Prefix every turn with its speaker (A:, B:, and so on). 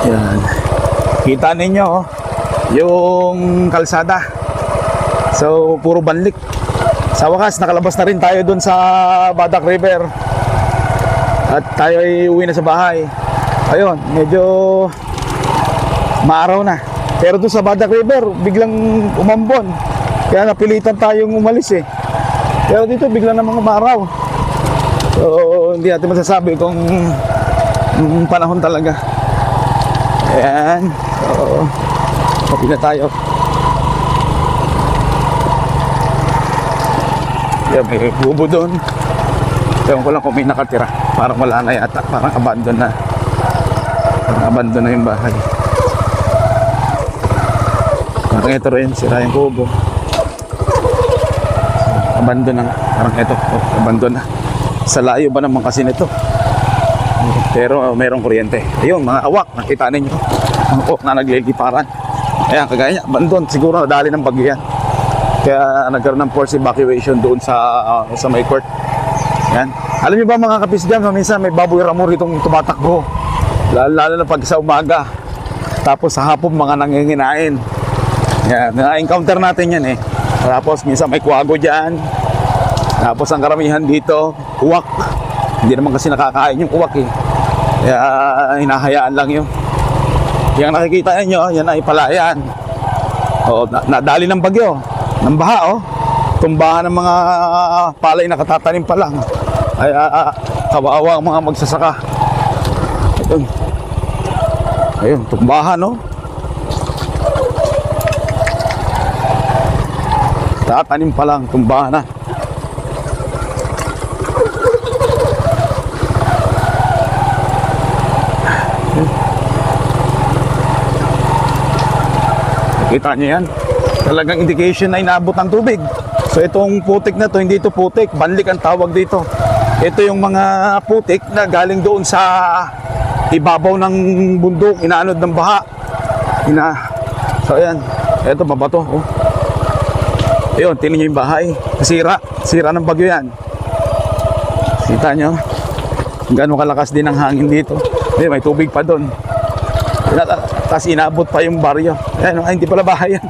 A: Yan. Kita ninyo yung kalsada. So puro banlik. Sa wakas nakalabas na rin tayo dun sa Badak River. At tayo ay uwi na sa bahay. Ayun, medyo maaraw na. Pero dun sa Badak River biglang umambon. Kaya napilitan tayong umalis eh. Pero dito biglang namang umaraw. So hindi natin masasabi kung panahon talaga. Ayan. So happy na tayo. Yan, may bubo doon. Ewan ko lang kung may nakatira. Parang wala na yata. Parang abandon na. Parang abandon na yung bahay. Parang ito rin. Sira yung kubo. Abandon na nga. Parang ito. Oh, abandon na. Sa layo ba naman kasi nito? Pero mayroong kuryente. Ayun, mga awak. Nakita ninyo. Mga awak na nagliliparan. Ayan, kagaya niya. Abandon. Siguro nadali ng bagyo yan. Kaya nagkaroon ng forced evacuation doon sa may court. Yan. Alam niyo ba mga kapisgam, minsan may baboy ramor itong tumatakbo. Lalo na pag sa umaga. Tapos sa hapon mga nanginginain. Yan. Na-encounter natin yan eh. Tapos minsan may kuwago dyan. Tapos ang karamihan dito, uwak. Hindi naman kasi nakakain yung uwak eh. Kaya hinahayaan lang yun. Yung nakikita nyo, yan ay palayan. O, nadali ng bagyo. Ng baha oh. Tumbahan ng mga palay na katatanim pa lang. Ay kawawa ang mga magsasaka. Ayun. Ayun, tumbahan oh. Tatanim pa lang, tumbahan na. Kita niyo yan? Talagang indication na inaabot ng tubig. So itong putik na to, hindi ito putik, banlik ang tawag dito. Ito yung mga putik na galing doon sa ibabaw ng bundok, inaanod ng baha. So ayan, ito mabato. Oh. Ayun, tingnan nyo yung bahay. Sira ng bagyo yan. Kita nyo? Gano'ng kalakas din ang hangin dito. May tubig pa doon. Tapos inabot pa yung baryo. Ayan, hindi pala bahay yan.